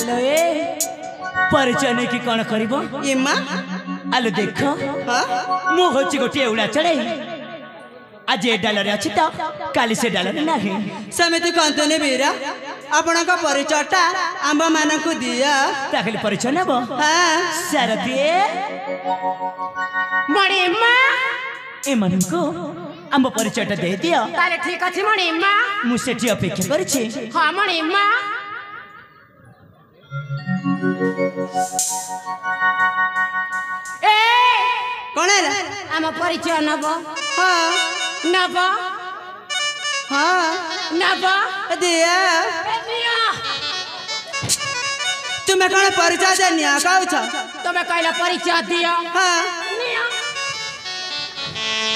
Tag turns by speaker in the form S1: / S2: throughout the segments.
S1: आलो ए परिचय नहीं कि कौन करिबो
S2: इमा
S1: आलो देखो
S2: हां
S1: मु होची गोटे उड़ा चढ़े आज ए डालर अछि त काली से डालर नाही
S2: समिति कंतने बीरा आपन का परिचयटा आंबा मान को दिया
S1: ताकले परिचय नेबो
S2: हां
S1: सरदी
S3: मणि मां
S1: ए मन को आंबा परिचयटा दे दियो
S3: ताले ठीक अछि मणि मां
S1: मु सेठी अपेक्षा करछि
S3: हां मणि मां ए
S2: कोन है
S3: आम परिचय नबो
S2: हां
S3: नबो
S2: हां
S3: नबो
S2: दिया
S3: दिया
S2: तुम्हें कौन परिचय देनिया कहू छ
S3: तबे कहला परिचय दियो
S2: हां
S3: निया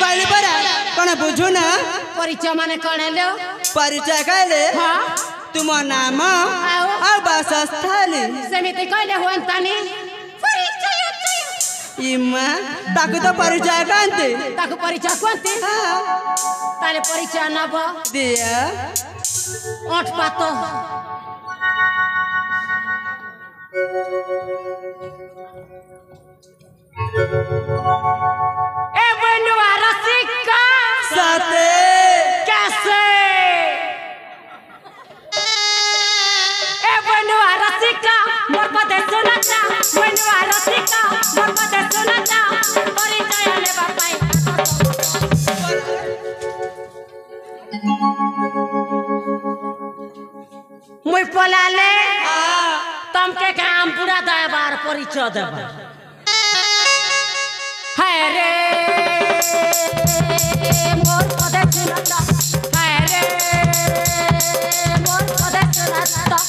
S2: कहले बरा कौन बुझू ना
S3: परिचय माने कोन लो
S2: परिचय कहले
S3: हां
S2: तुम नाम और वासस्थल
S3: समिति कहले होन तनी परिचय
S2: इमा ताकू तो परिचय कांते
S3: ताकू परिचय कोनते ताले परिचय नबो
S2: दिया
S3: ओठ पातो ए बनुआ रसिका
S2: साथे
S3: कैसे ए बनुआ रसिका मोर पते सुनता बनुआ रसिका मोर पते सुनता परिचय ले बापाई मुई पलाले तमके काम पूरा दयबार परिचय देबा हाय रे मोर पदे सुनता हाय रे मोर पदे सुनता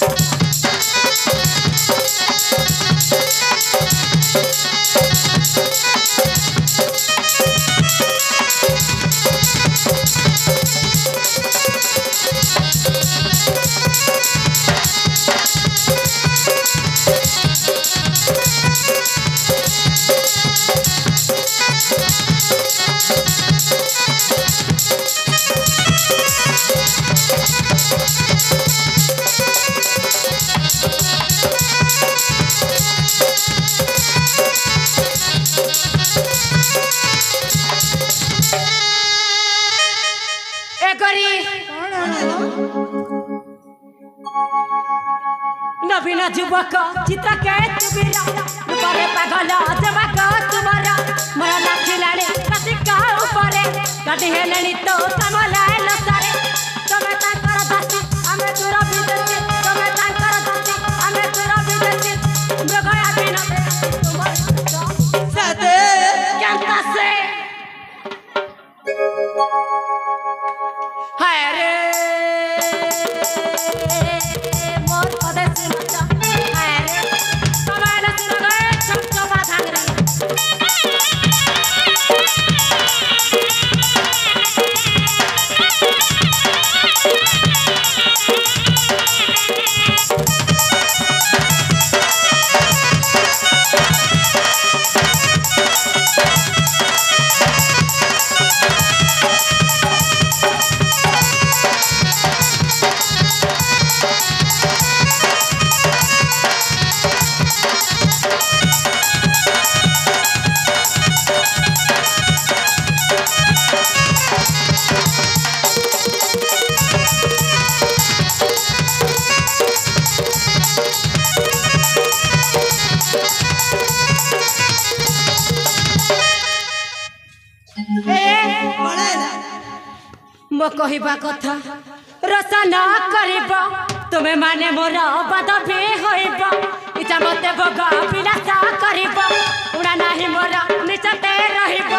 S3: नवीन जुबक चित्र के तुबिरा ऊपरे पागल जबक तुमरा मरा लाखिलाणी रसिका ऊपरे गाडी हेलेनी तो तमलाय लसारे तमे तांकर दासी आमे दूर विदेशी तमे तांकर दासी आमे दूर विदेशी मृगया बिना तुमर
S2: साथे
S3: केंता से हाय रे मोर पदे सुनता हाय रे समाना सुन गए छक्का बाधांग रे मो कहिबा कथा रसना करिब तुमे माने मोर बात भी होइब इचा मते भगा विलासा करिब उड़ा नाही मोर निचते रहिब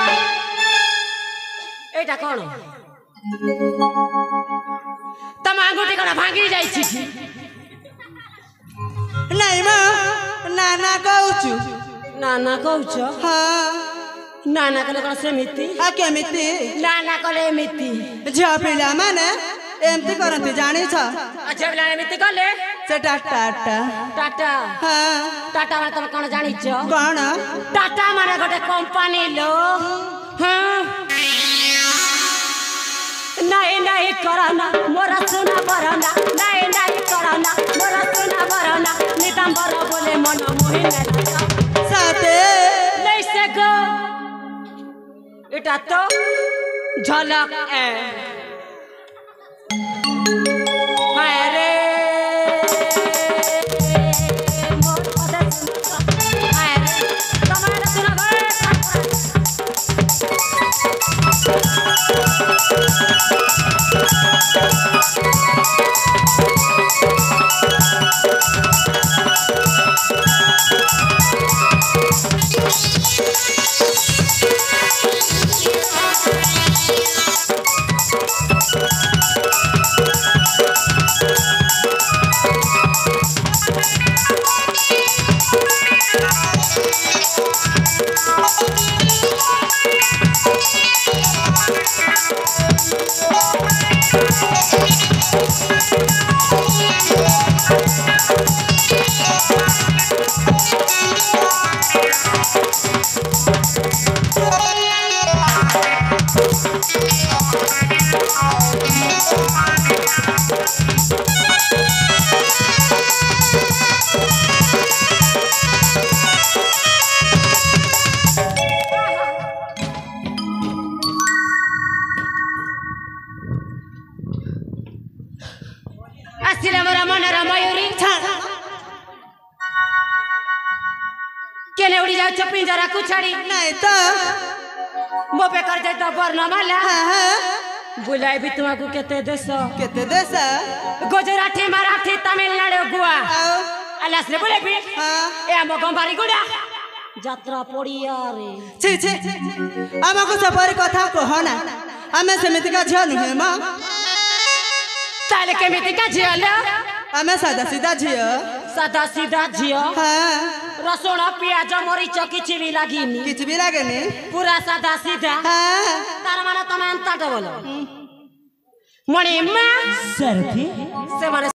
S3: एटा कोन तम आंगुठी कोन भांगी जाई छी
S2: नहीं मां नाना कहूछु
S3: नाना कहूछ
S2: हां
S3: नाना कले कोन सेमिति
S2: आ केमिति
S3: नाना कले एमिति
S2: झिया पिला माने एमती करंती जानी छ
S3: अच्छा बिला एमिति कले
S2: से टाटा
S3: टाटा
S2: हां
S3: टाटा माने तुम कोन जानी छ
S2: कोन
S3: टाटा माने गोटे कंपनी लो हां नहीं नहीं करना मोरा सुना बरना नहीं नहीं करना मोरा सुना बरना नितम मन मोहि नेला
S2: साथे
S3: लैसे गो এটা তো ঝলক হায় রে মোর কথা হায় রে তোমার শুনা গো আসিলা মোরা মনের ময়ূরী কেনে উড়ি যাচ্ছ পিঞ্জরাକୁ ଛାଡ଼ି
S2: नहीं तो
S3: ମୋ ବେକର ଯାଇ ତ ବର୍ଣ୍ଣମାଲା
S2: हाँ
S3: ବୁଲାଇବି ତୁମକୁ କେତେ ଦେଶ
S2: केते देश
S3: ଗୁଜରାଟୀ ମାରାଠୀ ତାମିଲନାଡୁ ଗୋଆ
S2: आओ
S3: ଆଲାସରେ ବୁଲାଇବି
S2: हाँ
S3: ଏ ଆମ ଗମ୍ଭାରୀ ଗୁଡା ଯାତ୍ରା ପଡିଆରେ
S2: छी छी हमको सपरी कथा कहना आमे सेमिति का झियो नुहे मां
S3: ତାହେଲେ କେମିତିକା ଝିଅ ଲୋ
S2: आमे सादा सीधा झियो
S3: ସାଧା ସିଧା ଝିଅ
S2: हाँ
S3: ରସୁଣ ପିଆଜ ମରିଚ କିଛି ବି ଲାଗିନି
S2: किछ भी लागेनी
S3: ପୁରା ସାଧା ସିଧା
S2: हाँ
S3: ତାର ମାନେ ତମେ ଏନ୍ତାଟେ ବୋଲ ମଣି ମା
S1: सरफी
S3: ସେମାନେ